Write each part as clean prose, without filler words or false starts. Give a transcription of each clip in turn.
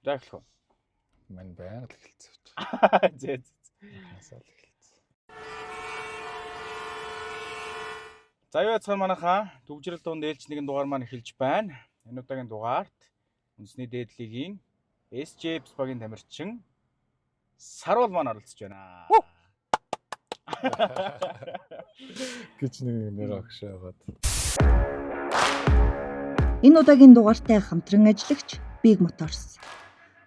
За эхлэх үү. Мань байнга л эхэлцээч. Зээ. Насаал эхэлцээ. За юу яцхан манайхаа төвжрэл дунд ээлж нэгэн дугаар маань эхэлж байна. Энэ удаагийн дугаарт үндэсний дээд лигийн SJP багийн тамирчин Сарвал маань оролцож байна. Гэж нэг нэр огш байгаад. Энэ удаагийн дугаартай хамтран ажиллагч Big Motors.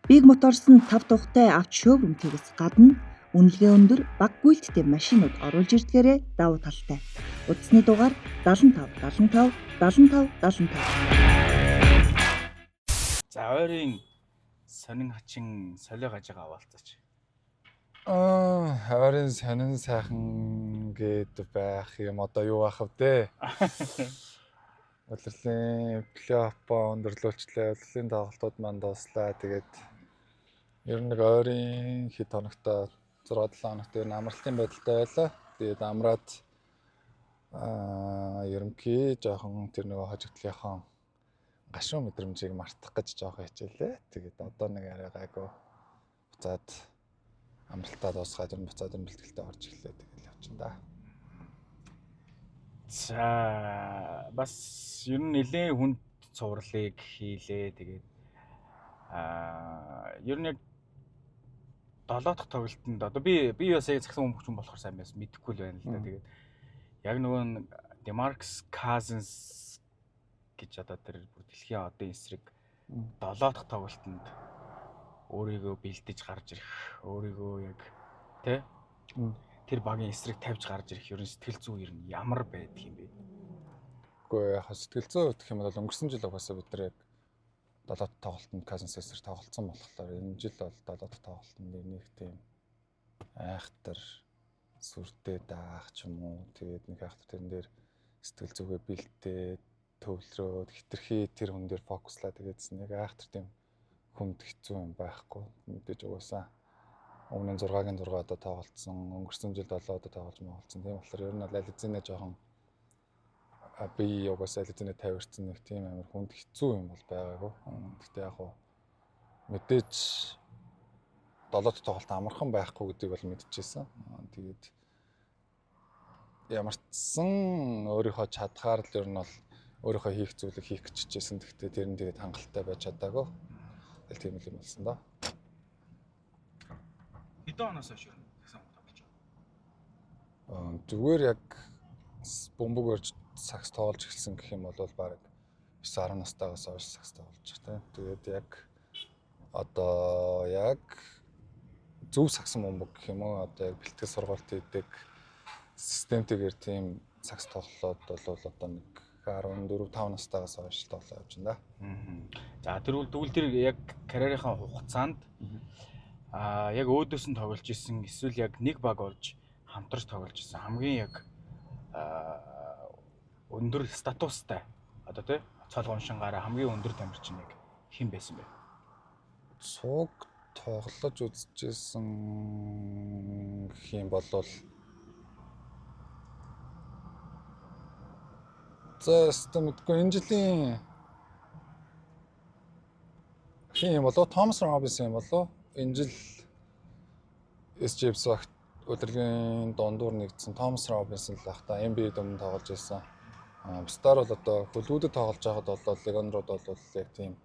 Big Motors нь 5 тухтай авч шоурумтгээс гадна үнэлгээ өндөр баг гүйлттэй машинууд оруулж ирдгээрээ давуу талтай. Утасны дугаар 75 75 75 75. За ойрын сонин хачин солио гажгаа аваалцаач. Харин сонин сайхан гээд байх юм одоо юу байх вэ? Улирлын плей-оффоо өндөрлүүлчлээ. Улирлын тоглолтууд маань дууслаа. Тэгээд ер нь нэг ойрын хэд хоногтой 6-7 хоногт ер нь амралтын байдалтай байлаа. Тэгээд амраад ерөнхий жоохон тэр нөгөө хожигдлынхон гашуун мэдрэмжийг мартах гэж жоохон хичээлээ. Тэгээд одоо нэг арай гайгүй буцаад амралтаа дуусгаад ер нь буцаад бэлтгэлтэй орж ирлээ. Тэгээд явчихна да. За бас ер нь нэлээд хүнд цувралыг хийлээ. Тэгээд ер нь яг 7 дахь тоглолтод одоо би бас яг цагсан өмгч юм болохоор сайн байсан мэдэхгүй л байна л да. Тэгээд яг нөгөө Demarcus Cousins гэж одоо тэр бүр дэлхийн одын эсрэг 7 дахь тоглолтод өөрийгөө бэлдэж гарч ирэх, өөрийгөө яг тэ тэр багийн эсрэг тавьж гарч ирэх ерөн сэтгэл зүй ер нь ямар байдаг юм бэ? Гэхдээ яг сэтгэл зүй гэх юм бол өнгөрсөн жил угаасаа бид нар яг 7 дахь тоглолтод Cousins эсрэг тоглолцсон болохоор энэ жил бол 7 дахь тоглолтод нэг тийм айхтар сүртэй даах ч юм уу. Тэгээд нэг айхтар тэрэн дээр сэтгэл зүгээ бэлтээ төвлөрөөд хитрхи тэр хүн дээр фокуслаа. Тэгээдс нэг айхтар тийм хүнд хэцүү юм байхгүй. Мэдээж угаасаа өмнө 6-гийн 6 одоо тоглолцсон, өнгөрсөн жил 7 одоо тоглож мaalцсан. Тийм болохоор ер нь аль хэзээ жоохон би угаасаа аль хэзээ тавирцсан нэг тийм амар хүнд хэцүү юм бол байгаагүй. Гэхдээ яг хуу мэдээж 7 дахь тоглолт амархан байхгүй гэдгийг бол мэдчихсэн. Тэгээд ямар ч сан өөрийнхөө чадхаар л ер нь бол өөрийнхөө хийх зүйлийг хийх гэж хичээсэн. Гэхдээ тэр нь тэгээд хангалттай байж чадаагүй. Тэгэл тийм л юм болсон да. Хэдэн оноос хойш ер нь гэсэн үг тоглож байгаа? Зүгээр яг бөмбөг өрж сакс тоглож эхэлсэн гэх юм бол баг 9-10 настайгаас хойш сакс тоглож байгаа. Тэгээд яг одоо яг зөв сакс бөмбөг гэх юм уу? Одоо яг бэлтгэл сургалт хийдэг системтэйгээр тийм сакс тоглолоод бол одоо нэг 14-5 настайгаас хойш тоглоо явж байна да. За тэгвэл тэр яг карьерийнхаа хугацаанд яг өөдөөс нь тоглож исэн эсвэл яг нэг баг олж хамтарч тоглож исэн хамгийн яг өндөр статустай одоо тий цолгон шангаараа хамгийн өндөр тамирчин яг хэн байсан бэ? Цуг тоглож үзчихсэн гэх юм бол за системэдгүй энэ жилийн хин юм болоо Томас Робинсон юм болоо энэ жил SJP багт удирдлагын дундуур нэгдсэн Томас Робинсон л ахта NBA өмнө тоглож байсан. Бусдаар бол одоо хөлгүүдэд тоглож байхад бол легионерууд бол яг тийм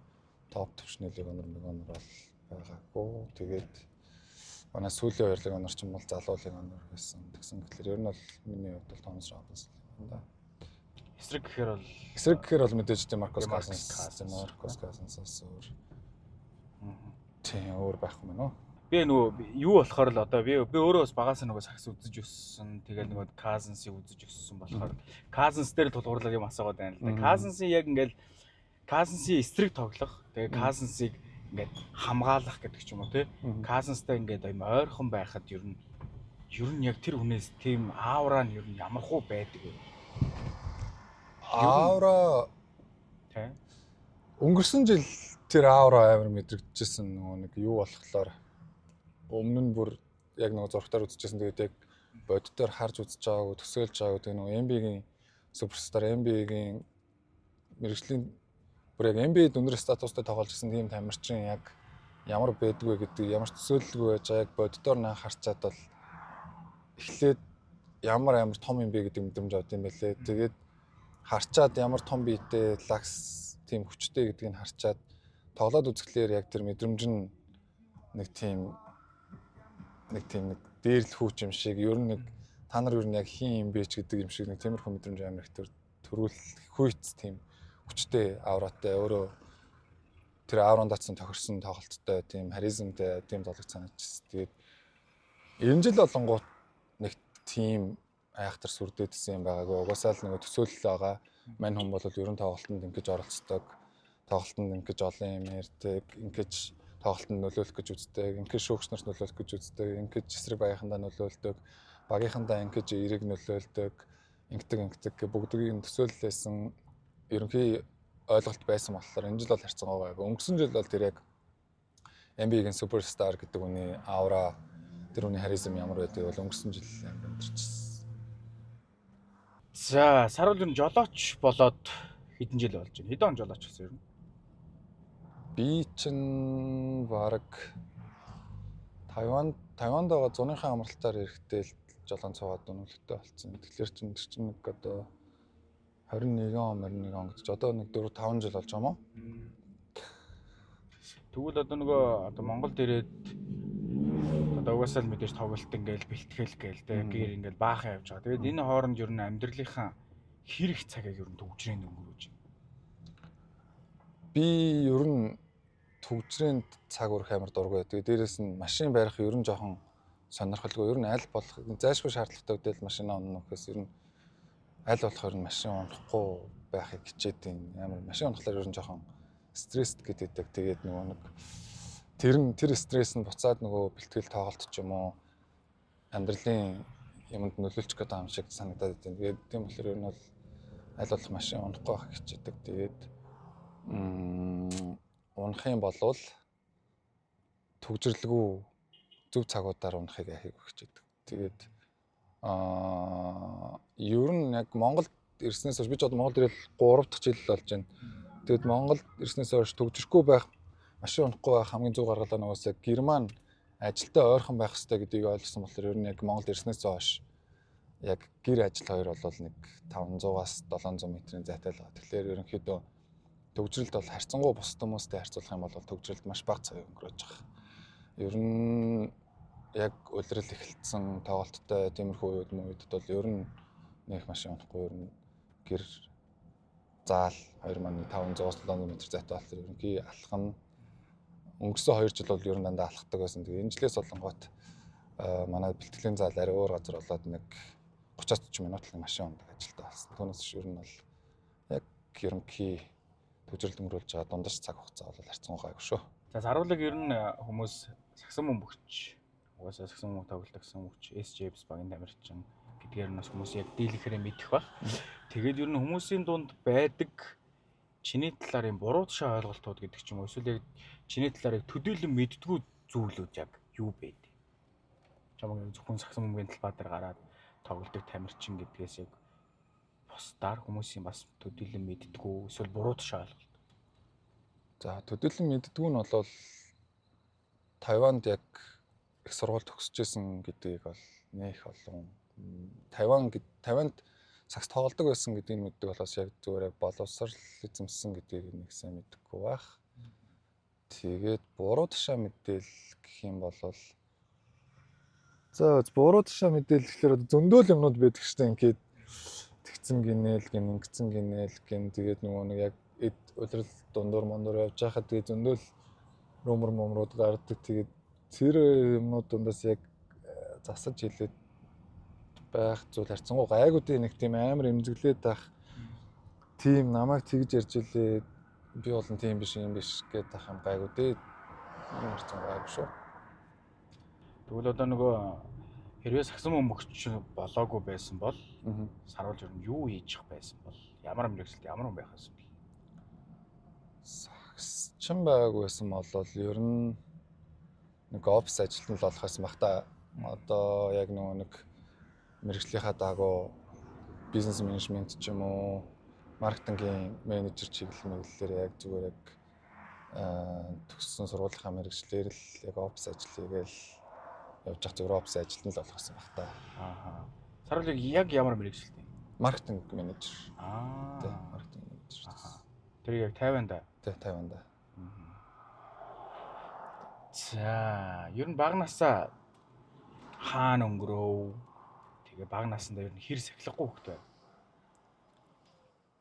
топ төвчний легионер бол байгаагүй. Тэгээд манай сүүлийн хоёр легионер ч юм бол залуу легионер байсан. Тэгсэн гэхэлэр ер нь бол миний хувьд бол Томас Робинсон юм да. Эсрэг гэхээр бол мэдээж Demarcus Cousins өөр. Тийм өөр байхгүй мэн үү? Би нөгөө юу болохоор л одоо би өөрөө бас багаас нөгөө сакс үзэж өссөн. Тэгээд нөгөө Cousins-ыг үзэж өссөн болохоор Cousins дээр тулгуурлаад юм асуугаад байна л да. Cousins-ийг яг ингээл Cousins-ийн эсрэг тоглох. Тэгээд Cousins-ийг ингээд хамгаалах гэдэг ч юм уу тий. Cousins-тай ингээд ойрхон байхад ер нь яг тэр хүнээс тийм аавра нь ер нь ямар хуу байдаг вэ? Аавра тий. Өнгөрсөн жил тэр аавра амар мэдрэгдэжсэн нөгөө нэг юу болохоор өмнө нь бүр яг нөгөө зургатаар үзчихсэн. Тэгээд яг боддоор харж үзэж байгаагүй төсөөлж байгаагүй тэгээд нөгөө NBA-гийн суперстар NBA-гийн мэргэжлийн бүр яг NBA-д өндөр статустай тоглож ирсэн тийм тамирчин яг ямар байдгүй гэдэг ямар төсөөлөлгүй байж байгааг боддоор наа харцаад бол эхлээд ямар том юм бэ гэдэг мэдрэмж авд юм байлээ. Тэгээд харчаад ямар том биетэй лагс тийм хүчтэй гэдгийг харчаад тоглоод үзэхлээр яг тэр мэдрэмж нь нэг дээрлэх хүч юм шиг ер нь нэг та нар ер нь яг хин юм бэ ч гэдэг юм шиг нэг тиймэрхүү мэдрэмж амар их төрүүлэх үйц тийм хүчтэй авраатай өөрөө тэр аврон датсан тохирсон тоглолттой тийм харизмтай тийм тоглож санагдчихсэн. Тэгээд 90 жил болонгууд нэг тийм айхтар сүрдээдсэн юм байгаагүй. Угаасаа л нэг төсөөлөл байгаа. Мань хүн бол ер нь тоглолтод ингэж оролцдог. Тоглолтод ингэж олон юм ярьдаг. Ингэж тоглолтод нөлөөлөх гэж үздэг. Ингэж шүүгчнэрт нөлөөлөх гэж үздэг. Ингэж эсрэг багийнхандаа нөлөөлдөг. Багийнхандаа ингэж эерэг нөлөөлдөг. Ингэдэг бүгдийг төсөөллөөсөн ерөнхий ойлголт байсан болохоор энэ жил бол харьцангуй байгаагүй. Өнгөрсөн жил бол тэр яг NBA-гийн суперстар гэдэг үний аура тэр үний харизм ямар байдгийг бол өнгөрсөн жил амьдэрчихсэн. За, Сарвал ер нь жолооч болоод хэдэн жил болж байна? Хэдэн он жолооч болсон ер нь? Би чинь баг Тайванд байгаа зуныхаа амралтаар ирэхдээ л жолоон цугаад өнөөлөлттэй болсон. Тэгэхээр чинь тэр чинь нэг одоо 21 он гэж одоо нэг 4-5 жил болж байгаа юм уу? Тэгвэл одоо Монголд ирээд одоо угаасаа л мэдээж тоглолт ингээл бэлтгэл гээл те гэр ингээл баахан явж байгаа. Тэгээд энэ хооронд ер нь амьдралынхаа хэрэг цагийг ер нь төгжрээнд өнгөрөөж байна. Би ер нь төгжрээнд цаг өрөх амар дургүй. Тэгээд дээрэс нь машин барих ер нь жоохон сонирхолгүй. Ер нь аль болох зайлшгүй шаардлагатай үедээ машина унах гэхээс ер нь аль болох ер нь машин унахгүй байхыг хичээд байна. Амар машин унахлаар ер нь жоохон стресст гэдэг. Тэгээд нөгөө нэг тэр стресс нь буцаад нөгөө бэлтгэл тоглолт ч юм уу амьдралын юмд нөлөөлчих гэдэг юм шиг санагдаад байна. Тэгээд тийм болохоор ер нь бол аль болох машин унахгүй байх хичээдэг. Тэгээд унах юм болвол төгжрлгүй зөв цагуудаар унахыг ахиг хичээдэг. Тэгээд ер нь яг Монголд ирснээс хойш би ч одоо Монголд ирэл 3 дахь жил болж байна. Тэгээд Монголд ирснээс хойш төгжрөхгүй байх, машин унахгүй байх хамгийн зөв гаргалаа нугасаа Герман ажилдаа ойрхон байх хэрэгтэй гэдгийг ойлгосон болохоор ер нь яг Монголд ирснээс хойш яг гэр ажил хоёр бол нэг 500-аас 700 метрийн зайтай л байгаа. Тэгэхээр ерөнхийдөө төгжрөлд бол харьцангуй бусад хүмүүстэй харьцуулах юм бол төгжрөлд маш бага цаг өнгөрөөж байгаа. Ер нь яг улирал эхэлсэн тоглолттой тиймэрхүү үед бол ер нь нэг машин унахгүй ер нь гэр заал 2500-аас 700 м зайтай болохоор ерөнхий алхах нь өнгөрсөн 2 жил бол ер нь дандаа алхдаг байсан. Тэгээ энэ жилээс болонгот манай бэлтгэлийн зал арай өөр газар болоод нэг 30-40 минут л машин ундаг ажилтаа болсон. Түүнээс ер нь бол яг ерөнхий төгжрөлд өнгөрүүлж байгаа дундаж цаг хугацаа бол харьцангуй гайгүй шүү. За, Сарвалыг ер нь хүмүүс сагсан бөмбөгч, угаасаа сагсан бөмбөг тоглодог гэсэн бөмбөгч SJBs багийн тамирчин гэдгээр нь бас хүмүүс яг дийлэхээр мэдэх баг. Тэгээд ер нь хүмүүсийн дунд байдаг чиний талаар юм буруу тушаа ойлголтууд гэдэг ч юм уу эсвэл яг чиний талаар төдийлөн мэддгүү зүйлүүд яг юу бэ? Чамайг зөвхөн сагсан бөмбөгийн талбай дээр гараад тоглодог тамирчин гэдгээс яг бусдаар хүмүүсийн бас төдийлөн мэддгүү эсвэл буруу тушаа ойлголт. За төдийлөн мэддгүү нь бол Тайванд яг их сургууль төгсөжсэн гэдгийг бол нэх олон Тайванд сакс тоглодог байсан гэдгийг мэддэг болохоос яг зүгээр боловсрал эзэмсэн гэдгийг нэг сайн мэддэггүй байх. Тэгээд буруу тушаа мэдээлэл гэх юм бол за буруу тушаа мэдээлэл гэхээр зөндөөл юмнууд байдаг шүү дээ. Ингээд тэгцэн гинээл ингэцэн гинээл тэгээд нөгөө нэг яг улирал дундуур явж байхад тэгээд зөндөөл румрууд гардаг. Тэгээд тэр юмнууд дундаас яг засаж хэлээд байх зүйл харьцангуй гайгуудын нэг тийм амар эмзэглээд байх тийм намайг тэгж ярьж илээ би болон тийм биш юм биш гэдэг ах юм гайгүй дээ. Ямар харьцангуй гайгүй шүү. Тэгвэл одоо нөгөө хэрвээ сагсан бөмбөгч болоогүй байсан бол Сарвал ер нь юу хийж явах байсан бол ямар мэргэжилт ямар хүн байх байсан бэ? Сагсчин байгаагүй байсан бол ер нь нэг офис ажилтнал болох байсан баг та. Одоо яг нэг мэргэжлийнхаа дагуу бизнес менежмент ч юм уу маркетингийн менежер чиглэлээр яг зүгээр яг төгссөн сургуулийнхаа мэргэжлэр л яг офис ажил хийгээл явж байгаа зүгээр офис ажилд нь л болгосон баг та. Аа. Саруулыг яг ямар мэргэжилтэй? Маркетинг менежер. Аа. Тий, маркетинг менежер. Тэр яг Тайванд. Тий, Тайванд. За, ер нь бага насаа хаана өнгөрөв? Тэгээ бага насандаа ер нь хэр сахилахгүй хөлт байв?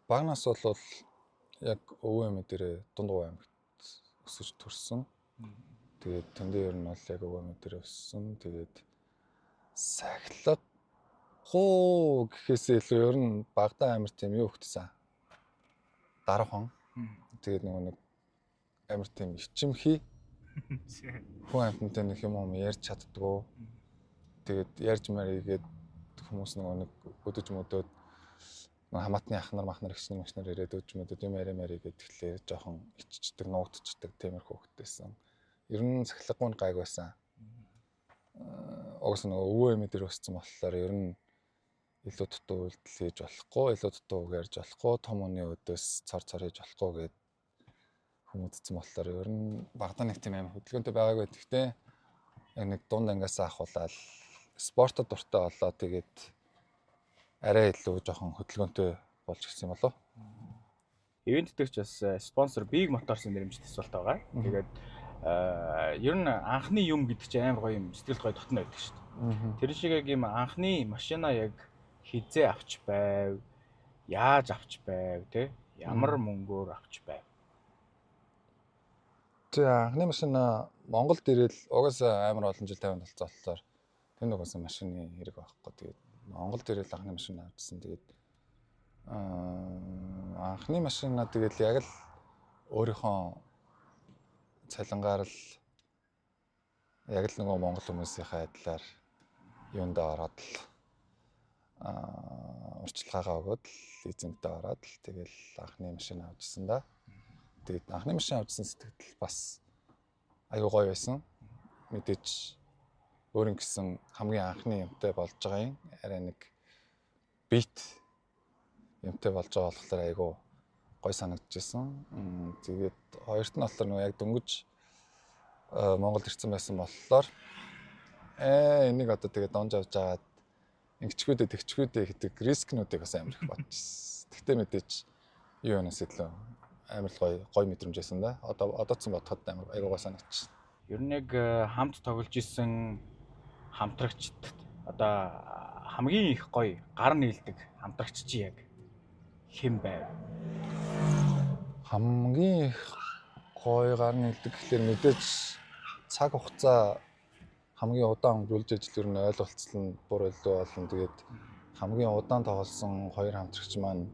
Бага нас бол яг өвөө эмээ дээрээ Дундгуй аймагт өсөж төрсөн. Тэгээд тэндээ ер нь бол яг өвөө эмээ дээрээ өссөн. Тэгээд сахилахгүй гэхээсээ илүү ер нь багада амар тийм юу хөгтсөн. Дарахан. Тэгээд нэг амар тийм ичимхий хүн амьтантай нэг юм ярьж чаддгүй. Тэгээд ярьж мэрийгээд хүмүүс нэг өдөж мөдөөд хамаатны ахнар махнар гिचнэр машнаар ирээд өдөж мөдөөд юм яриа тэгэхээр жоохон иччдэг, нуугдчихдаг тиймэрхүү хөвгтэйсэн. Ер нь сахилахгүй гайг байсан. Угс нэг өвөө эмээ дээр өссөн болохоор ер нь илүү дутуу үйлдэл хийж болохгүй, илүү дутуу үг ярьж болохгүй, том хүний өдөөс цор хийж болохгүй гэд хүмүүдсэн болохоор ер нь багада нэг тийм амар хөдөлгөөнтэй байгаагүй. Гэхдээ яг нэг дунд ангиас ахуулаад спортод дуртай болоо тэгээд арай илүү жоохон хөдөлгөөнтэй болж гисэн юм болов. Ивент дээр ч бас спонсор Big Motors-ын нэрмжтэй асуулт байгаа. Тэгээд ер нь анхны юм гэдэг чинь амар гоё юм, сэтгэл гоё дотно байдаг шүү дээ. Тэр шиг яг юм анхны машина яг хизээ авч байв, яаж авч байв, тэ? Ямар мөнгөөр авч байв? За анхны машина Монголд ирэл угаасаа амар олон жил тавинд болцсон болохоор тэнд угаасаа машины хэрэг байхгүй. Тэгээд Монголд ирэл анхны машина авчихсан. Тэгээд анхны машина тэгэл яг л өөрийнхөө цалингаар л яг л нөгөө монгол хүмүүсийнхээ адилаар юундаа ороод л урьдчилгаагаа өгөөд лизингдээ ороод л тэгэл анхны машина авчихсан да. Тэгээд анхны машин авчихсан сэтгэл бас аюу гоё байсан. Мэдээж өөрийн гэсэн хамгийн анхны юмтай болж байгаа юм. Арай нэг бит юмтай болж байгаа болохоор аюу гоё санагдчихсан. Тэгээд хоёрт нь болохоор нөгөө яг дөнгөж Монголд ирсэн байсан болохоор энийг одоо тэгээд донж авч жагаад ингэчгүүдээ тэгчгүүдээ гэдэг рискнүүдийг бас амар их бодчихсон. Тэгтээ мэдээж юу юунаас илүү амар гоё мэдрэмжсэн да. Одоодсон бодоход амар аюугаа санагдчихсан. Ер нь яг хамт тоглож исэн хамтрагчд одоо хамгийн их гоё гар нийлдэг хамтрагч чи яг хэн байв? Хамгийн их гоё гар нийлдэг гэхэлэр мэдээж цаг хугацаа хамгийн удаан өнгөрүүлж ижил ер нь ойлголцол нь бур илүү болно. Тэгээд хамгийн удаан тоглосон хоёр хамтрагч маань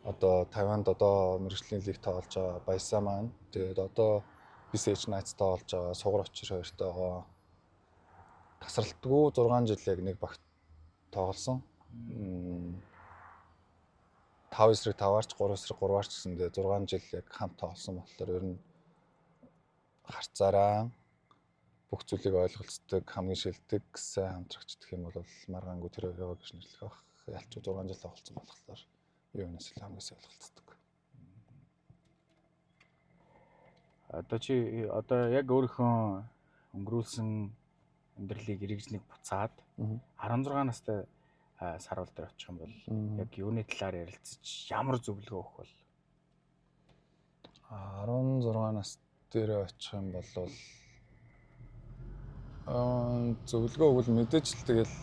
одоо Тайванд одоо мэргэжлийн лиг тоглож байгаа Баясаа маань. Тэгээд одоо BSH Knights тоглож байгаа Сугар Очир хоёртойгоо тасралтгүй 6 жил яг нэг багт тоглосон. 5 эсрэг 5-аарч 3 эсрэг 3-аарч гэсэндээ 6 жил яг хамт тоглосон болохоор ер нь харцаараа бүх зүйлийг ойлголцдог, хамгийн шилдэг сайн хамтрагч гэх юм бол Маргаангүй тэр хоёроо гэж нэрлэх байх. Ялч 6 жил тоглосон болохоор юунаас л хамгийн сайн ойлголцдог. Одоо чи одоо яг өөрийнхөө өнгөрүүлсэн амьдралыг эргэжлийг буцаад 16 настай сарвал дээр очих юм бол яг юуны талаар ярилцаж ямар зөвлөгөө өгөх бол 16 нас дээр очих юм бол зөвлөгөө өгвөл мэдээж л тэгэл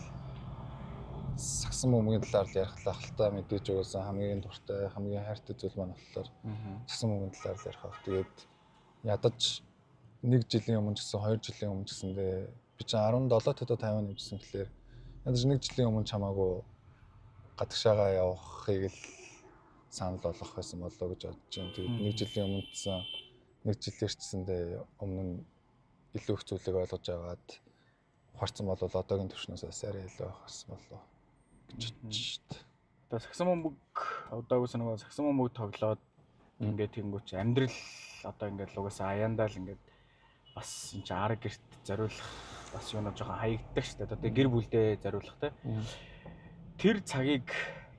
сагсан бөмбөгийн талаар л ярих л ахaltaа мэдээж өгөөсөн хамгийн дуртай хамгийн хайртай зүйл маань болохоор сагсан бөмбөгийн талаар л ярих ах. Тэгээд ядаж 1 жилийн өмнө ч гэсэн 2 жилийн өмнө ч гэсэндээ би чинь 17 төдөө Тайван явжсэн гэхлээр ядаж 1 жилийн өмнө чамаагүй гадагшаага явахыг л санал болгох байсан болоо гэж бодож байна. Тэгээд 1 жилийн өмнө гэсэн 1 жилээр чсэндээ өмнө нь илүү их зүйлийг ойлгож аваад ухаарсан бол одоогийн төвшнөөс бас арай илүү байх гэсэн болоо гэж бодож шүү. одоо сагсан бөмбөг одоогоос нөгөө сагсан бөмбөг тоглоод ингээд тэнгуүч амьдрал одоо ингээд угаасаа аяандаа л ингээд бас энэ чи арга гэрт зориулах бас юунаа жоохон хаягддаг шүү дээ. Одоо гэр бүлдээ зориулах те. Тэр цагийг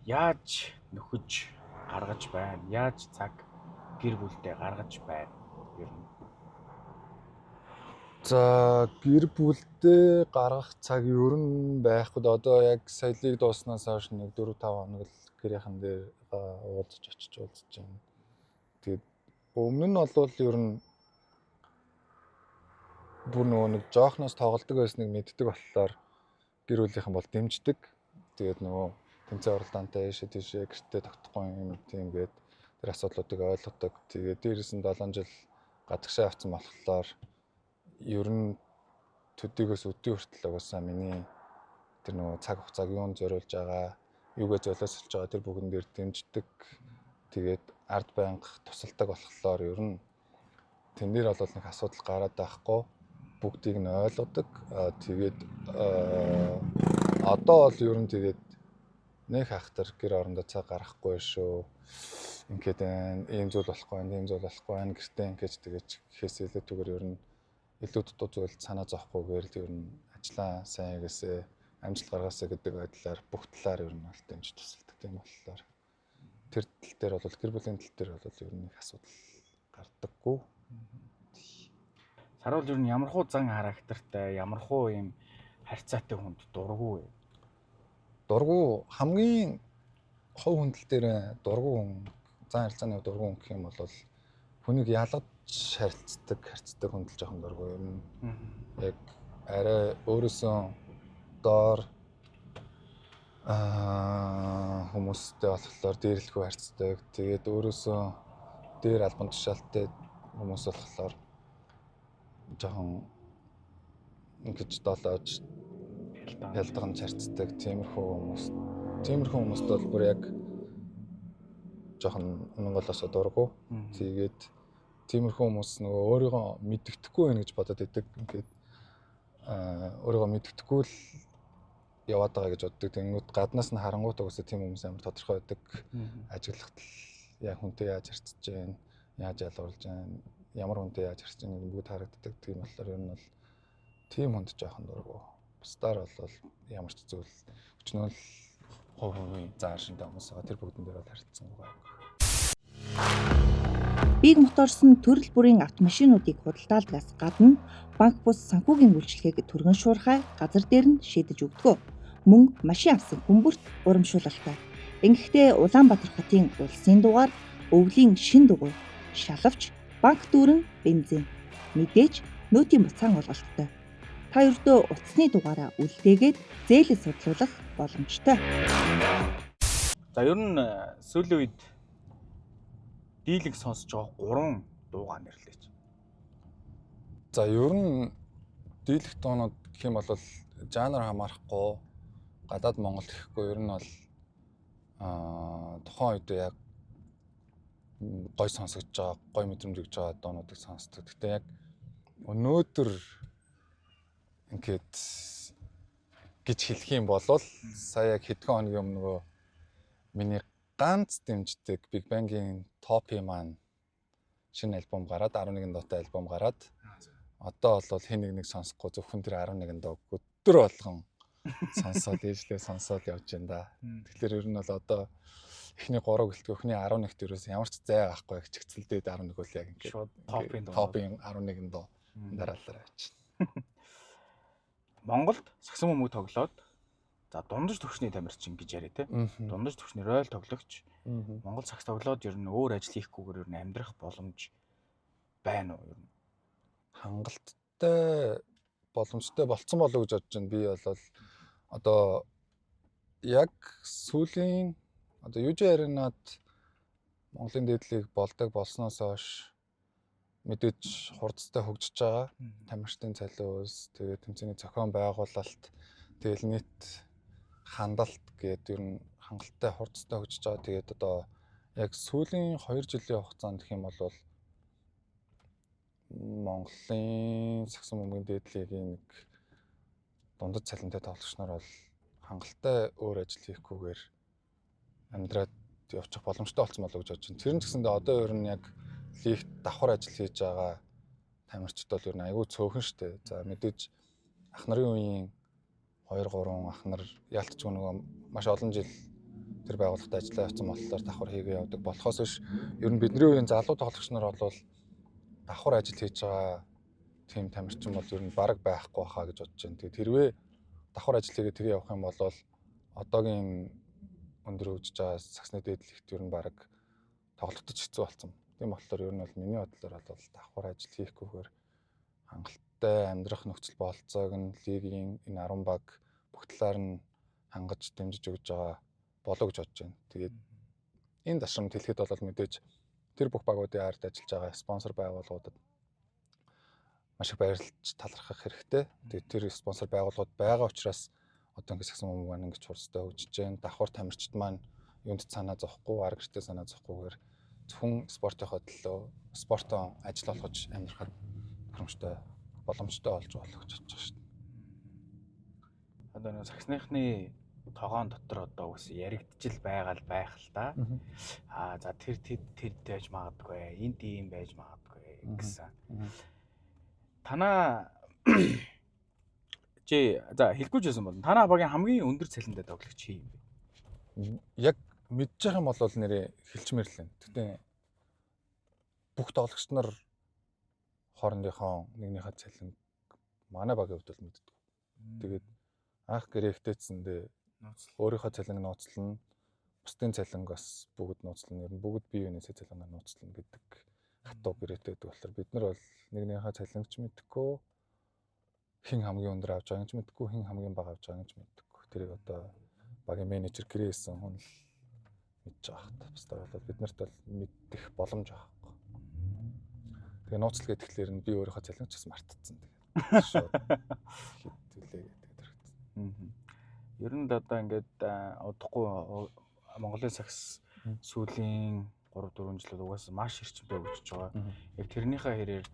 яаж нөхөж гаргаж байна? Яаж цаг гэр бүлдээ гаргаж байна? Ер нь За гэр бүлдээ гаргах цаг ер нь байхгүй. Одоо яг соёлыг дууснаас хойш нэг 4-5 хоног л гэрийнхэн дээр уулзаж очиж уулзаж байна. Тэгээд өмнө нь бол ер нь бүр нөгөө нэг жоохноос тоглодог байсныг мэддэг болохоор гэр бүлийнхэн бол дэмждэг. Тэгээд нөгөө тэмцээн оролдоонтой ийшээ тийшээ гэртээ тогтохгүй юм тийм гээд тэр асуудлуудыг ойлгодог. Тэгээд дээрээс нь 7 жил гадагшаа авсан болохоор ер нь төдийгөөс өдөө хүртэл угаасаа миний тэр нөгөө цаг хугацааг юунд зориулж байгаа, юугээ золиослж байгаа тэр бүгэн дээр дэмждэг. Тэгээд ард байнга тусалдаг болохоор ер нь тэн дээр бол нэг асуудал гараад байхгүй. Бүгдийг нь ойлгодог. Тэгээд одоо бол ер нь тэгээд нэг хахтар гэр орондоо цаг гаргахгүй шүү. Ингээд ийм зүйл болохгүй байна, ийм зүйл болохгүй байна. Гэртээ ингэж тэгэж гэхээс илүүтэйгээр ер нь илүү дутуу зүйл санаа зовхгүйгээр л ер нь ажиллаа сайн хийгээсэ, амжилт гаргаасаа гэдэг байдлаар бүх талаар ер нь аль дэмж тусалдаг тийм болохоор тэр тал дээр бол гэр бүлийн тал дээр бол ер нь их асуудал гардаггүй. Саруул ер нь ямархуу зан характертай, ямархуу ийм харьцаатай хүнд дурггүй. Дургу хамгийн хов хүндэл дээр дургу хүн, зан харилцааны дургу хүн гэх юм бол хүнийг ялгаж харьцдаг хүндэл жоохон дургу ер нь. Яг арай өөрөөсөө доор хүмүүстэй болохоор дээрлэхүү харьцдаг. Тэгээд өөрөөсөө дээр албан тушаалтай хүмүүс болохоор жоохон ингэж долоож ялдган харьцдаг тиймэрхүү хүмүүст бол бүр яг жоохон Монголоос дургу. Тэгээд тиймэрхүү хүмүүс нөгөө өөрийгөө мэддэхгүй байх гэж бодоод идэг. Ингээд өөрийгөө мэддэхгүй л яваад байгаа гэж боддог. Тэнгүүд гаднаас нь харангуут угаасаа тийм хүмүүс амар тодорхой байдаг. Ажиглахт л яг хүнтэй яаж харьцаж байна, яаж ялгуулж байна, ямар хүнтэй яаж харьцаж байгааг бүгд харагддаг. Тийм болохоор ер нь бол тийм хүнд жоохон дургу. Бусдаар бол ямар ч зүйл өчнөөл хувийн зан аршинтай хүмүүс байгаа. Тэр бүгдэн дээр бол харилцсан байгаа. Big Motors-ын төрөл бүрийн автомашинуудыг худалдаалдагаас гадна банк бус санхүүгийн үйлчилгээг түргэн шуурхай газар дээр нь шийдэж өгдөг. Мөн машин авсан хүмүүст урамшуулалтай. Ингэхдээ Улаанбаатар хотын улсын дугаар, өвлийн шин дугуй, шалавч, банк дүүрэн, бензин, мэдээж нөтийн буцаан олголттой. Та ердөө утасны дугаараа үлдээгээд зээлээ судлуулах боломжтой. За ер нь сүүлийн үед дийлэнх сонсож байгаа 3 дуугаа нэрлэеч. За ер нь дийлэх дуунууд гэх юм бол жанр хамаарахгүй гадаад Монгол гэхгүй ер нь бол тухайн үед яг гой сонсогдож байгаа, гой мэдрэмж өгж байгаа дуунуудыг сонсдог. Гэтэ яг өнөөдөр ингээд гэж хэлэх юм бол сая яг хэдхэн хоногийн өмнө нөгөө миний ганц дэмждэг Big Bang-ийн Top-ийн маань шинэ альбом гараад 11 дуутай альбом гараад одоо бол хэн нэг сонсохгүй зөвхөн тэр 11 дуу өдөр болгон сонсоод ээжлээ сонсоод явж байна да. Тэгэхээр ер нь бол одоо эхний 3 гэлтгүй эхний 11-т ерөөс ямар ч зай байхгүй хичгцэлдээд 11 бол яг ингээд Top-ийн 11 дуу дараалал авчихна. Монголд саксофон мөг тоглоод за дундаж төвчний тамирчин гэж яриа те. Дундаж төвчний ройл тоглогч. Монгол сакс тоглоод ер нь өөр ажил хийхгүйгээр ер нь амьдрах боломж байна уу ер нь? Хангалттай боломжтой болцсон болов уу гэж бодож байна. Би бол одоо яг сүүлийн одоо UJ Arena-д Монголын дээдлийг болдог болсноос хойш мэдээж хурцтай хөгжиж байгаа. Тамирчдын цалиус, тэгээд тэмцээний зохион байгуулалт, тэгээд нийт хандалт гэдэг ер нь хангалттай хурцтай хөгжиж байгаа. Тэгээд одоо яг сүүлийн 2 жилийн хугацаанд гэх юм бол Монголын саксон бөмбөгийн дээдлийн нэг дундад цалинтай тоглогч нар бол хангалттай өөр ажил хийхгүйгээр амьдраад явчих боломжтой болсон болов уу гэж бодож байна. Тэр нь ч гэсэндээ одоо ер нь яг лигт давхар ажил хийж байгаа тамирчид бол ер нь аягүй цөөхөн штэ. За мэдээж ах нарын үеийн 2 3 ах нар яалтчгүй нөгөө маш олон жил тэр байгууллагад ажиллаа явсан болохоор давхар хийгээ явдаг. Болохоос биш ер нь бидний үеийн залуу тоглогч нар бол давхар ажил хийж байгаа тийм тамирчин бол ер нь бараг байхгүй хаа гэж бодож байна. Тэгээд хэрвээ давхар ажил хийгээ тэгээ явах юм бол одоогийн өндөр хөгжиж байгаа саксны дээдлэгт ер нь бараг тоглогдож хэцүү болсон. Тийм болохоор ер нь бол миний бодлоор бол давхар ажил хийхгүйгээр хангалттай амьдрах нөхцөл бололцоог нь лигийн энэ 10 баг бүх талаар нь хангаж дэмжиж өгж байгаа болоо гэж бодож байна. Тэгээд энэ дашрамд хэлэхэд бол мэдээж тэр бүх багуудын ард ажиллаж байгаа спонсор байгууллагуудад маш их баярлж талархах хэрэгтэй. Тэгээд тэр спонсор байгууллагууд байгаа учраас одоо ингэ саксон бөмбөг маань ингэж хурцтай хөгжиж байна. Давхар тамирчид маань юунд санаа зовхгүй, арга гэртээ санаа зовхгүйгээр зөвхөн спортынхоо төлөө спортоо ажил болгож амьдрахад хөрөмжтэй боломжтой болж болох гэж бодож байгаа шүү дээ. Одоо нэг саксныхны тогоон дотор одоо үс яригдчихл байгаа л байх л да. За тэр байж магадгүй, энд ийм байж магадгүй гэсэн. Танаа за хэлгүй жисэн бол танаа багийн хамгийн өндөр цалинтай тоглогч хий юм бэ? Яг мэдчих юм бол нэрээ хэлчмэрлэн. Тэгтээ бүх тоглогч нар хоорондынхоо нэгнийхээ цалин манай багийн хувьд бол мэддэг. Тэгээд анх гэрээхтэйцсэндээ өөрийнхөө цалинг нууцлана, бусдын цалинг бас бүгд нууцлана. Ер нь бүгд бие биенээсээ цалингаа нууцлана гэдэг хатуу гэрээтэй байдаг болохоор бид нар бол нэгнийхээ цалингч мэдхгүй, хэн хамгийн өндөр авч байгааг ч мэдхгүй, хэн хамгийн бага авч байгааг ч мэдхгүй. Тэрийг одоо багийн менежер гэрээсэн хүн л мэдж байгаа хэрэг. Бусдаар бол бид нарт бол мэдэх боломж байхгүй. Тэгээ нууцлал гэхлээр нь би өөрийнхөө цалингч бас мартцсан. Тэгээд шууд хитүүлээ гэдэг хэрэгцсэн. Ер нь одоо ингээд удахгүй Монголын сакс сүүлийн 3-4 жилд угаасаа маш эрчимтэй хөгжиж байгаа. Яг тэрнийхээ хэрээр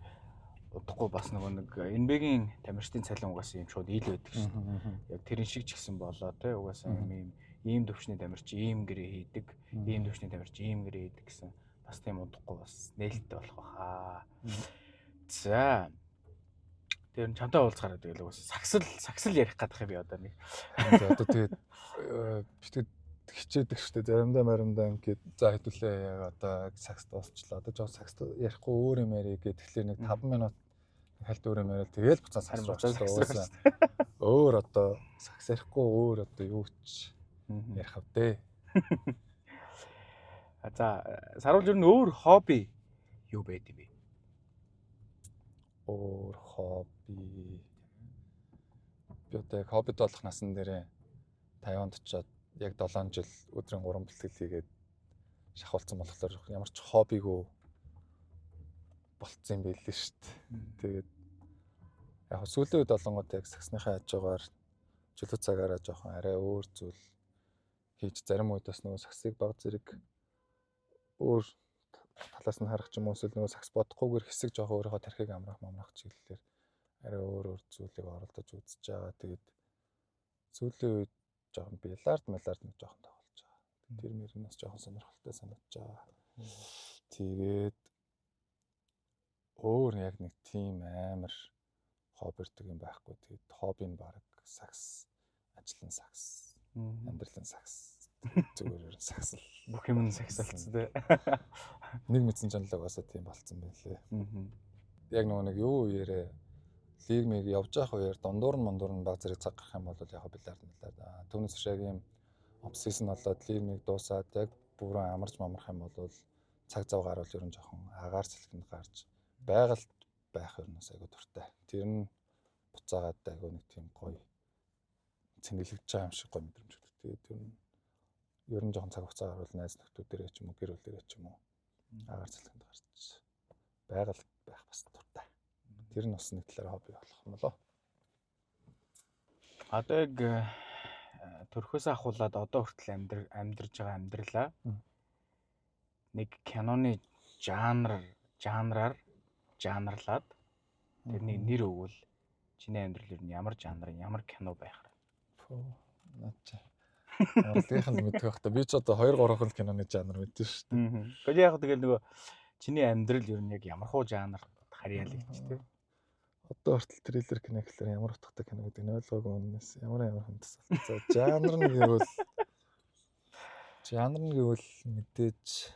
удахгүй бас нэг NBA-гийн тамирчдын цалин угаасаа юм шууд ил байдаг шүү дээ. Яг тэрэн шиг ч гэсэн болоо те угаасаа ийм төвчний тамирч ийм гэрээ хийдэг, ийм төвчний тамирч ийм гэрээ хийдэг гэсэн бас тийм удахгүй бас нээлттэй болох баха. За тэр чамтай уулзахаараа тэгэл угаасаа саксл ярих гадах юм би одоо нэг. Одоо тэгээд битгий хичээдэг шүү дээ. Заримдаа маримдаа ингээд за хэдүүлээ яг одоо сакс дуусчлаа. Одоо жоо сакс ярихгүй өөр юм ярих гэдэг. Тэгэхээр нэг 5 минут хальт өөр юм яриад тэгэл буцаа сакс уусаа. Өөр одоо сакс ярихгүй өөр одоо юу ч ярих авдээ. За саруул ер нь өөр хобби юу байд юм бэ? Өөр хобби. Би одоо яг хоббит болох насан дээрээ Тайванд очиод яг 7 жил өдрийн 3 бэлтгэл хийгээд шахуулсан болохоор ямар ч хоббигүй болцсон юм байлээ шүү дээ. Тэгээд яг сүүлийн үед олонгууд яг саксныхаа хажуугаар чөлөө цагаараа жоохон арай өөр зүйл хийж зарим үед бас нөгөө саксыг баг зэрэг өөр талаас нь харах ч юм уу эсвэл нөгөө сакс бодохгүйгээр хэсэг жоохон өөрийнхөө тархийг амрах чиглэлээр арай өөр зүйлийг оролдож үзэж байгаа. Тэгээд сүүлийн үед жоохон биллиард нэг жоохон тоглож байгаа. Тэр мөрнөөс жоохон сонирхолтой санагдаж байгаа. Тэгээд өөр яг нэг тийм амар хоббирдэг юм байхгүй. Тэгээд хобби нь баг сакс, ажлын сакс, амьдралын сакс. Зүгээр сакс бүх юм нь сакс болсон тий. Нэг мэдсэн жанлаг басаа тийм болцсон байлээ. Яг нэг юу үеэрээ лиг мэг явж байх үеэр дондуур нь баг зэрэг цаг гарах юм бол яг биллиард. Түүнээс шиг юм обсессн болоод лиг мэг дуусаад яг бүрэн амарч мамрах юм бол цаг зав гарвал ер нь жоохон агаар сэлхэнд гарч байгальд байх юм айгу дуртай. Тэр нь буцаагаад айгу нэг тийм гоё цэнгэлэгдэж байгаа юм шиг гоё мэдрэмж өгдөг. Тэгээд тэр нь ер нь жоохон цаг хугацаа гарвал найз нөхдүүдэрээ ч юм уу гэр бүлэрээ ч юм уу агаар сэлхэнд гарч байгальд байх бас дуртай. Тэр нь бас нэг талаараа хобби болох юм болоо. Одоо яг төрхөөс ахуулаад одоо хүртэл амьдарж байгаа амьдралаа нэг киноны жанраар жанрлаад тэрний нэр өгвөл чиний амьдрал ер нь ямар жанр, ямар кино байх вэ? Наач. Урлагийнх нь мэдэх байх та. Би ч одоо 2-3 хон киноны жанр мэдэн шүү дээ. Гэхдээ яг тэгэл нөгөө чиний амьдрал ер нь яг ямар хуу жанр харьяалагдчих тий. Одоо хүртэл триллер кино гэхэлэр ямар утгатай кино гэдэг нь ойлгоогүй юмнаас ямар хүндэс болсон. За жанр нь гэвэл мэдээж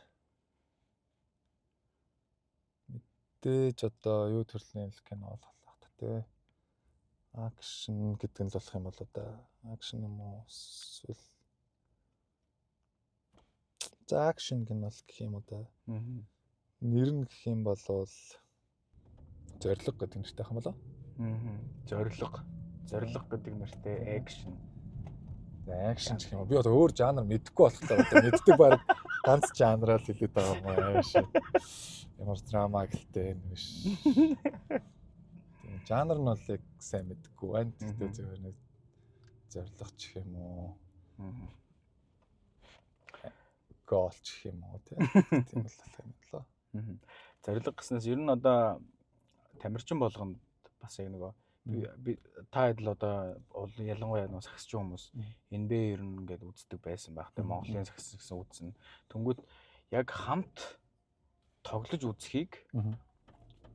одоо юу төрлийн кино болох те. Акшн гэдэг нь л болох юм болоо да. Акшн юм уу? Эсвэл за акшн гэн бол гэх юм уу да. Нэр нь гэх юм бол зориг гэдэг нэртэй юм болоо. Зориг гэдэг нэртэй экшн. Акшн гэх юм уу? Би одоо өөр жанр мэдэхгүй болохоор одоо мэддэг баг ганц жанраа л хэлээд байгаа юм ааш. Ямар драма гэлтэй энэ биш. Жанр нь бол яг сайн мэдгүй байна. Тэгтээ зөвхөн нэг зориг ч юм уу. Голч юм уу тийм бол болох юм болоо. Зориг гэснээс ер нь одоо тамирчин болгонд бас яг нөгөө би та хэд л одоо ялангуяа нөгөө сагсчин хүмүүс NBA ер нь ингээд үздэг байсан байх тийм Монголын сагс гэсэн үзнэ. Тэнгүүд яг хамт тоглож үзхийг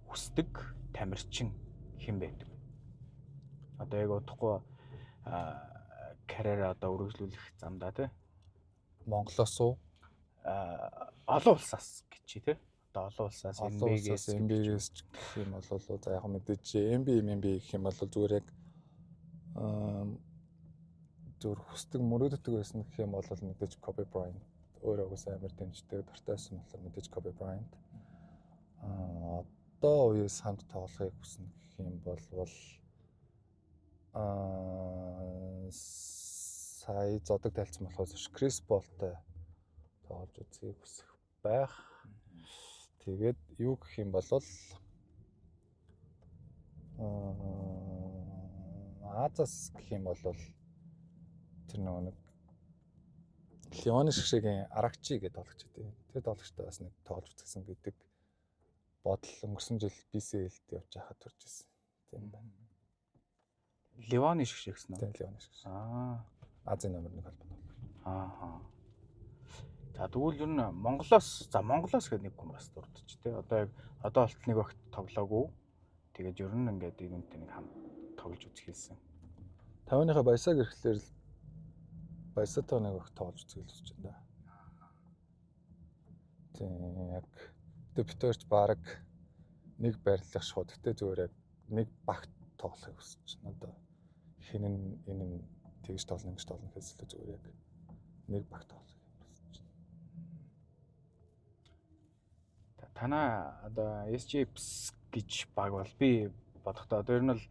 хүсдэг тамирчин хэн байдаг вэ? Одоо яг удахгүй карьераа одоо үргэлжлүүлэх замдаа тий Монголоос уу? Олон улсаас гэж чи тий. Одоо олон улсаас NBA-гээс гэх юм бол за яг мэдээж NBA гэх юм бол зүгээр яг зүгээр хүсдэг мөрөөддөг байсан гэх юм бол мэдээж Kobe Bryant өөрөө угсаа амар дэмждэг дуртайсан болохоор мэдээж Kobe Bryant. Одоо үеэс хамт тоглохыг хүснэ гэх юм бол сая зодог тайлцсан болохоос Chris Paul-тай тоглож үзхийг хүсэх байх. Тэгээд юу гэх юм бол Азаас гэх юм бол тэр нэг Леоны шигшгийн Арагчи гэдэг тоглогч дээ. Тэр тоглогчтой бас нэг тоглож үзсэн гэдэг бодол өнгөрсөн жил BCL-д явж байхад төрж ирсэн. Тийм байна. Леоны шигшэг гэсэн үү? Тийм Леоны шигшэг. Азийн номер 1 холбоо. За тэгвэл ер нь Монголоос гэдэг нэг хүн бас дурдчих тий. Одоо яг одоо болтол нэг багт тоглоогүй. Тэгээд ер нь ингээд энэтэй нэг хамт тоглож үзэх хэлсэн. 50-ныхаа баясаг ирэхлээр л баясаатай нэг багт тоглож үзэх хэлж байна да. Тийм яг дэвтэрч баг нэг байрлах шууд. Гэтэ зүгээр яг нэг багт тоглохыг хүсэж байна. Одоо хинэн энэ тэгж тоглоно гэж тоглоно гэхээс илүү зүгээр яг нэг багт тоглох. Танаа одоо SJPS гэж баг бол би бодохдоо одоо ер нь л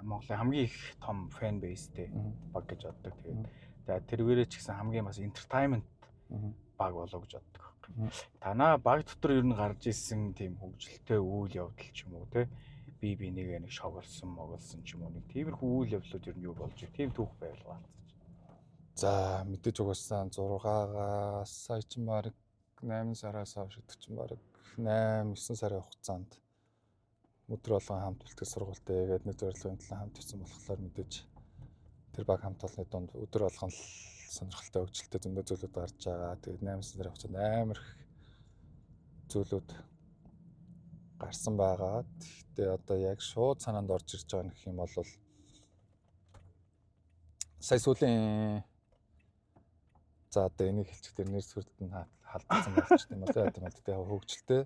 Монголын хамгийн их том фэн бейстэй баг гэж боддог. Тэгээд тэрвэрээ ч гэсэн хамгийн бас entertainment баг болоо гэж боддог. Танаа баг дотор ер нь гарч ирсэн тийм хөгжилтэй үйл явдал ч юм уу те би нэг шоголсон ч юм уу нэг тиймэрхүү үйл явдлууд ер нь юу болж байна? Тийм түүх байвал гаалцаж. За мэдээж угаасаа 6-аас сая ч баг 8 сараас хойш идэх чинь баг 8-9 сарын хугацаанд өдөр болгон хамт бэлтгэл сургуультай тэгээд нэг зорилгын төлөө хамт ирсэн болохоор мэдээж тэр баг хамт олонны донд өдөр болгон л сонирхолтой хөгжилтэй зөндөө зүйлүүд гарч байгаа. Тэгээд 8 сарын хугацаанд амар их зүйлүүд гарсан байгаа. Гэхдээ одоо яг шууд санаанд орж ирж байгаа гэх юм бол сая сүүлийн за одоо энийг хэлчих дээр нэр сүрдэд нь халдсан болчих юм байна. Тийм л тэгээ хөгжилтэй.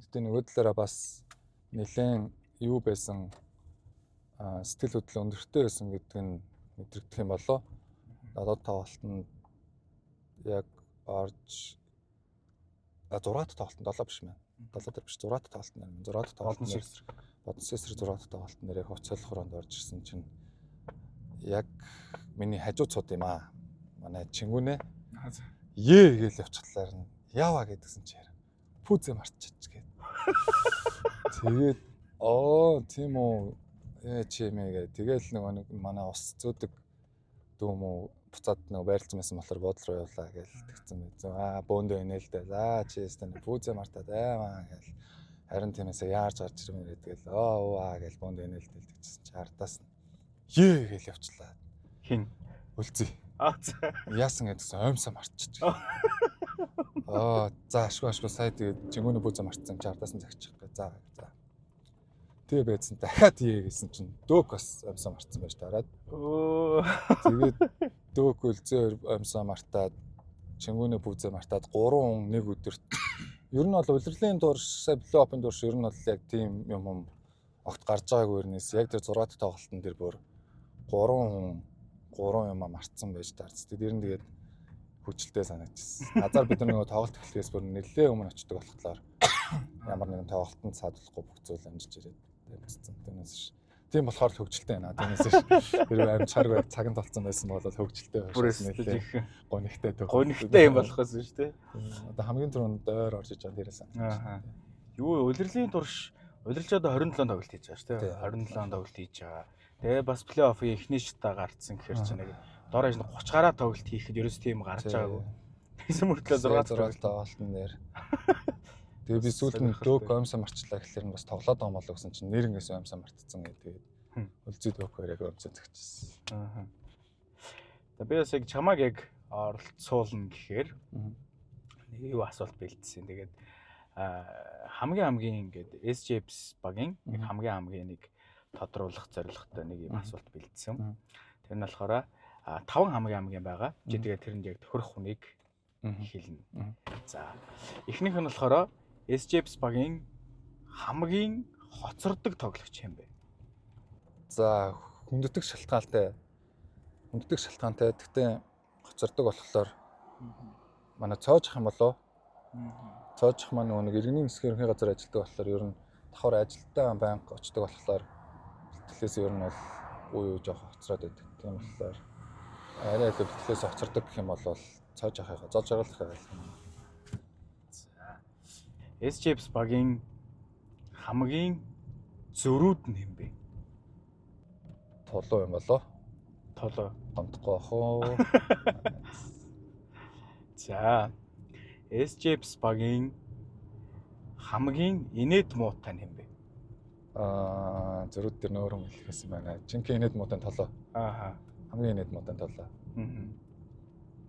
Гэтэ нөгөө талаараа бас нэлээд юу байсан сэтгэл хөдлөл өндөртэй байсан гэдэг нь мэдрэгдэх юм болоо. Одоо тоглолтод яг орж 6 дахь тоглолтод 7 биш мэн. 7 дээр биш 6 дахь тоглолтод нэр. 6 дахь тоглолтод бодсон эсрэг 6 дахь тоглолтод нэрээ хувцалах руунд орж ирсэн чинь яг миний хажуу цууд юм аа. Манай Чингүнэ гэж явчихлаар нь яваа гэдгсэн чи яа. Пүүзэ марччих гээд. Тэгээд тийм үү чимээгээ тэгэл нэг манай ус зөөдөг дүүм үү буцаад нэг байрлсан байсан болохоор буудлын руу явлаа гэж тэгсэн мэт. Бөөндөө инээ л дээ. За чи ястаа пүүзэ мартаад аймаа гэж. Харин тиймээсээ яарч гарч ирмээр тэгэл гэж бөөндөө инээ л дээ тэгсэн чи хардаас нь гэж явчлаа. Хин үлзий. Яасан гэдгсэн оймсоо марччих. За ашгүй сая тэгээд Чингүнэ пүүзэ марцсан чи хардаас нь загчих гэ. За. Тэгээ байцсан дахиад гэсэн чинь дөг бас оймсоо марцсан байж таарад. Тэгээд дөг үлзээ оймсоо мартаад Чингүнэ пүүзэ мартаад 3 хүн нэг өдөрт ер нь бол улирлын турш сая плей-оффын турш ер нь бол яг тийм юм огт гарч байгаагүй өрнөөс яг тэр 6 дахь тоглолтын дээр бүр 3 юм марцсан байж таарч. Тэр нь тэгээд хүчтэй санагдчихсан. Назар бид нөгөө тоглолт эхлэхээс бүр нэлээ өмнө очдог болохоор ямар нэгэн тоглолтод саадуулахгүй бүх зүйл амжилж ирээд тавьчихсан. Тэрнээс тийм болохоор л хөвгчлээ байна. Тэрнээс хэрвээ амжихааргүй цагт толцсон байсан бол хөвгчлээ Бүрээс байна. нэлээ Гонигтай төв. гонигтай юм болохоос шүү дээ. Одоо хамгийн түрүүнд ойр орж иж байгаа дээрээс Аа. Юу улирлын турш улирлч одоо 27 тоглолт хийж байгаа шүү дээ. 27 тоглолт хийж байгаа. Тэгээ бас плей-оффын эхний шатаа гарцсан гэхээр чинь нэг дор хаяж 30 гараа тоглолт хийхэд ерөөс тийм гарч байгаагүй. Тэгсэн мөртлөө 6 тоглолтын дээр. Тэгээ би сүүлд нь дөг өмсө марчлаа гэхэлэр нь бас тоглоод байгаа мó л гэсэн чинь нэр ингээс өмсө мартцсан гэдэг. Үлзий дөг хоёрыг өмсө зэгчсэн. Аа. За би бас яг чамааг яг оролцуулна гэхээр нэг юу асуулт бэлдсэн. Тэгээд хамгийн ингээд SJPS багийн нэг хамгийн нэг тодруулах зорилготой нэг юм асуулт бэлдсэн. Тэр нь болохоор 5 хамгийн байгаа. Чи тэгээд тэрэнд яг тохирох хүнийг хэлнэ. За эхнийх нь болохоор SJPS багийн хамгийн хоцордог тоглогч юм бэ? За хүндэтгэх шалтгаантай. Гэхдээ хоцордог болохоор манай цоожих юм болоо. Цоожих маань нэг иргэний нисхийн ерөнхий газар ажилладаг болохоор ер нь давхар ажилдаа банк очдог болохоор бэлтгэлээс ер нь бол уу жоох хоцроод байдаг. Тийм болохоор арай их бэлтгэлээс хоцордог гэх юм бол цоож ахыгаа зоож байгаа л хэрэг. За SJPS багийн хамгийн зөрүүд нь юм бэ? Толоо юм болоо. Толоо. Гомдохгүй ах уу. За SJPS багийн хамгийн инээд муутай нь юм бэ? Зөрүүд дээр нөөрөн хэлэхээс юм байна. Жинхэнэ инээд муутай толоо. Ааха. Хамгийн инээд муутай толоо.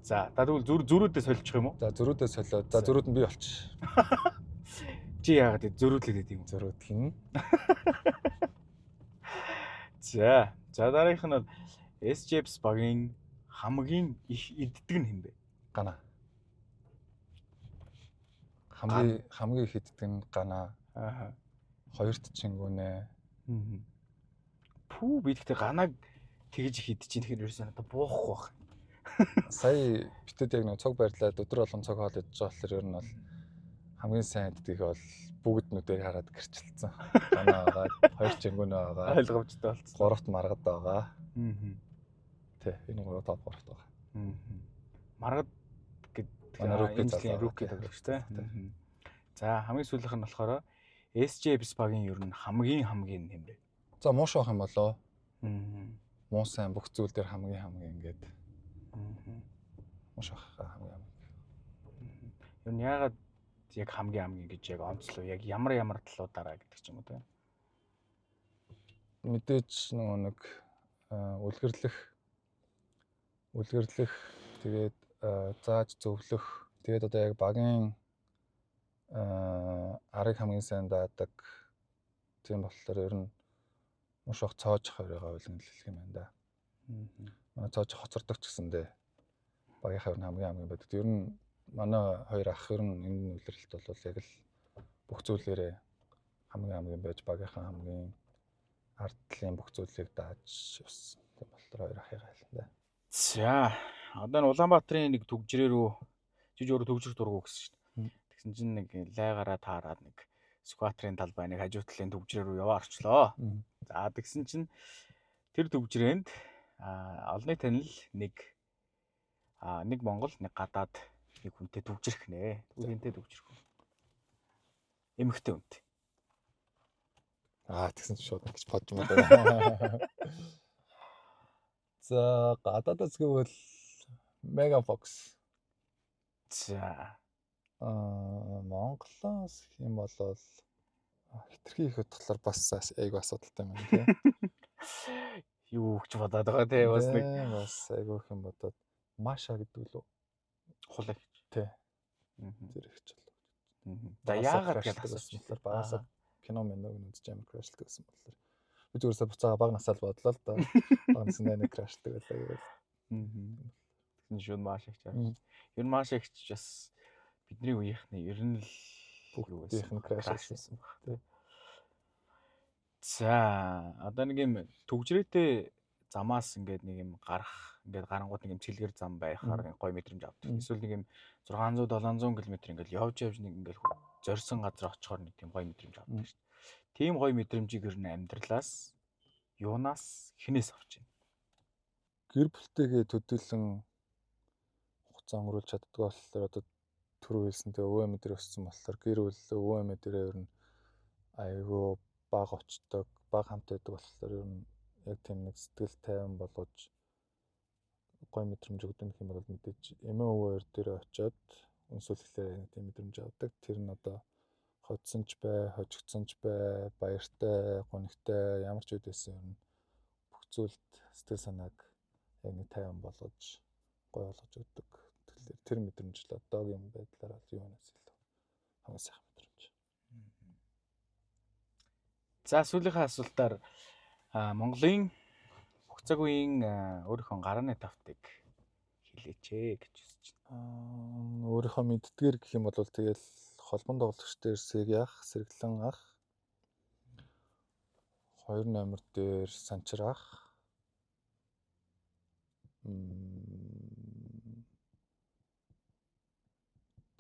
За тэгвэл зөрүүдээ соличих юм уу? За зөрүүдээ солиод. За зөрүүд нь би болчих. Чи яагаад зөрүүдлээд юм? Зөрүүд нь. За дараагийнх нь SJPS багийн хамгийн их иддэг нь юм бэ? Гана. Хамгийн их иддэг нь гана. Ааха. Хоёрт чингүнэ. Пүү би тэгтээ ганаг тэгж их идэж ийн тэгэхээр ерөөсөө надад буухгүй байх. Сая битэд яг нэг цог байрлаад өдөр болгон цог хоол идэж байгаа болохоор ер нь бол хамгийн сайн иддэг бол бүгднүүдээр хараад гэрчилсэн. Гана байгаа, хоёр чингүнэ байгаа. Ойлгомжтой болсон. Гуравт маргад байгаа. Тэ, энэ гурав топ гуравт байгаа. Маргад гэдэг манай рүүки тоглогч тэ. За хамгийн сүүлийнх нь болохоор SJPS багийн ер нь хамгийн юм бэ? За мууш авах юм болоо. Муу сайн бүх зүйл дээр хамгийн ингээд. Мууш авах хамгийн. Ер нь яагаад яг хамгийн гэж яг онцлоо яг ямар талуудаараа гэдэг ч юм уу тэ. Мэдээж нэг үлгэрлэх тэгээд зааж зөвлөх тэгээд одоо яг багийн арыг хамгийн сайн даадаг тийм болохоор ер нь мууш авах цоож хоёроо үлгэнлэх юм байна да. Манай цоож хоцордог ч гэсэндээ багийнхаа хамгийн байдаг. Ер нь манай хоёр ах ер нь энэ үлрэлт бол яг л бүх зүйлээрээ хамгийн байж багийнхаа хамгийн ардлын бүх зүйлийг дааж явсан. Тийм болохоор хоёр ахыгаа хэлнэ да. За одоо н Улаанбаатарын нэг төгжрээ рүү жиж өөрөө төгжрөх дургу гэсэн шүү дээ. Тэгсэн чинь нэг лайгараа таараад нэг скватрын талбай нэг хажуу талын төгжрээ рүү яваа орчлоо. За тэгсэн чинь тэр төгжрээнд олонний танил нэг Монгол нэг гадаад нэг хүнтэй төгжрэх нэ. Түүнтэй төгжрэх. Эмэгтэй хүнтэй. Тэгсэн чинь шууд ингэж бодж юм байна. За гадаадас гэвэл Megafox. За Монголоос юм болол хитрхи их утгалаар бас айгу асуудалтай байна тийм. Юу гэж бодоод байгаа те бас нэг бас айгу их юм бодоод Маша гэдэг лөө хулагч тий. Зэрэгч л. За яагаад гэж асуусан багасаа кино мэнэг үзэж амар крашлдаг гэсэн болохоор би зүгээрсээ буцаага баг насаал бодлоо л да. Баг насны нэг крашлдаг байлаа гэвэл. Тэгсэн шууд маш их чам. Ер нь маш их бас бидний үеийнхний ер нь л бүгдийнх нь крашлсан баг тий. За одоо нэг юм төгжрээтэй замаас ингээд нэг юм гарах ингээд гарангууд нэг юм цэлгэр зам байхаар гоё мэдрэмж авдаг. Эсвэл нэг юм 600 700 км ингээд явж нэг ингээд зорьсон газар очихоор нэг тийм гоё мэдрэмж авдаг шүү дээ. Тийм гоё мэдрэмжийг ер нь амьдралаас юунаас хинээс авч байна. Гэр бүлтэйгээ төдийлөн хугацаа өнгөрүүлж чаддаг болохоор одоо түрүү хэлсэнтэй өвөө эмээ өссөн болохоор гэр бүл өвөө эмээ дээрээ ер нь айгүй баг очдог, баг хамт байдаг болохоор ер нь яг тийм нэг сэтгэл тайван болгож гоё мэдрэмж өгдөг юм бол мэдээж эмээ өвөө хоёр дээрээ очиод өнсөлөхлөөр тийм мэдрэмж авдаг. Тэр нь одоо хоцсон ч бай, хожигдсон ч бай, баяртай, гонигтай ямар ч үед байсан ер нь бүх зүйлд сэтгэл санааг яг нэг тайван болгож гоё болгож өгдөг. Тэгэхээр тэр мэдрэмж л одоогийн байдлаар бол юунаас илүү хамгийн сайхан мэдрэмж. За сүүлийнхээ асуултаар Монголын бүх цаг үеийн өөрийнхөө гарааны тавтыг хэлээч гэж хүсэж байна. Өөрийнхөө мэддгээр гэх юм бол тэгэл холбон тоглогч дээр Сэг ах, Сэргэлэн ах, 2 номер дээр Санчир ах,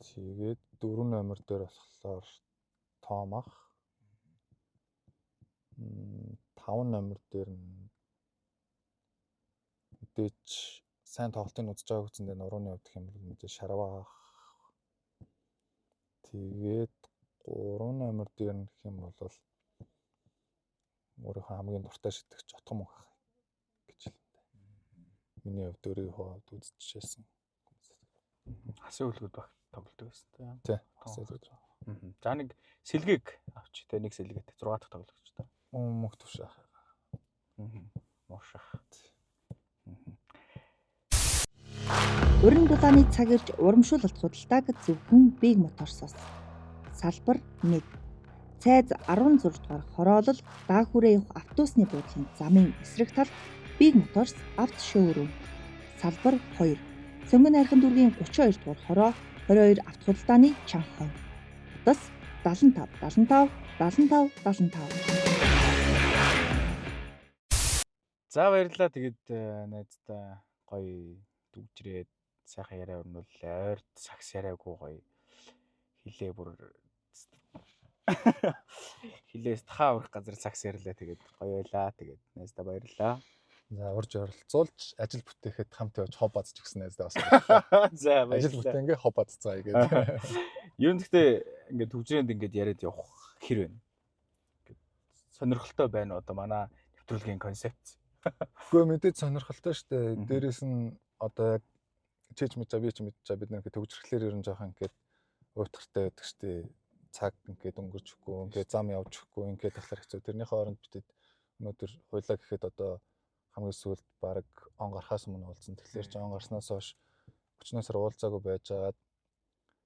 тэгээд 4 номер дээр болохоор Том ах, 5 номер дээр нь мэдээж сайн тоглолтын үзэж байгааг үзэндээ нурууны явдах юм бол мэдээж Шарваа ах. Тэгээд 3 номер дээр нь гэх юм бол өөрийнхөө хамгийн дуртай шидэгч Отгон мөнх ах гэж хэлнэ. Миний хувьд өөрийнхөө хувьд үзчихсэн. Хасын үлгүүд баг тоглолдог байсан тийм. Тий. Хасын үлгүүд. За нэг сэлгийг авч тэ нэг сэлгээтэй 6 дахь тоглогч та. Мөнх төвш ах. Мууш ах. Уран дулааны цаг ирж урамшуулалт худалдааг зөвхөн Big Motors-оос. Салбар 1. Цайз 16 дугаар хороолол даахүрээ явах автобусны буудлын замын эсрэг талд Big Motors авто шоурум. Салбар 2. Цөмгөн хайрхан дүүргийн 32 дугаар хороо 22 авто худалдааны чанга. Утас 75 75 75 75. За баярлалаа. Тэгээд найздаа гоё дүгжрээд сайхан яриа өрнүүлээ. Ойрт сакс яриаггүй гоё хилээ бүр хилээс тахаа урах газар сакс ярьлаа. Тэгээд гоё байлаа. Тэгээд найздаа баярлалаа. За урьж оролцуулж ажил бүтээхэд хамт явж хоб базж өгсөн найздаа бас. За Ажил баярлалаа. бүтээнгээ хоб базцгаая гэдэг. Ер нь гэхдээ ингээд төгжрээнд ингээд яриад явах хэр байна. Сонирхолтой байна одоо манай нэвтрүүлгийн концепц. Гэхдээ мэдээж сонирхолтой шүү дээ. Дээрээс нь одоо яг чийч мэдчаа би ч мэдчаа бид нэг төгжрөхлөөр ер нь жоохон ингээд уйтгартай байдаг шүү дээ. Цаг ингээд өнгөрч өгөхгүй, ингээд зам явж өгөхгүй, ингээд тахлаар хэцүү. Тэрний хооронд бидэд өнөөдөр хуйлаа гэхэд одоо хамгийн сүүлд баг он гарахаас өмнө уулзсан. Тэгэхээр ч он гарснаас хойш өчнөөсөр уулзаагүй байжгаад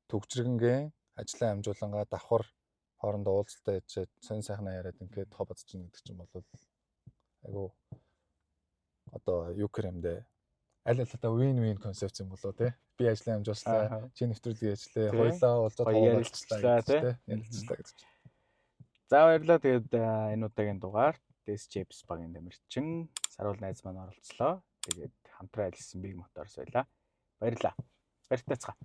төгжрэгнгээ ажлаа амжуулангаа давхар хоорондоо уулзалтай яжээд сонь сайхнаа яриад ингээд хоб базж гин гэдэг чинь бол айгу одоо юу гэрэмдэ аль аль win-win концепц юм болоо тий. Би ажлаа амжуулсан, чи нэвтрүүлгийг ажиллаа, хоёлаа уулзаад ярилцлаа тий. Ярилцлаа гэж. За баярлалаа. Тэгээд энэ удаагийн дугаар Desjebs багийн дамирчин Саруул найз маань оролцлоо. Тэгээд хамтран ажилласан Big Motors байлаа. Баярлалаа. Баяртай цаа.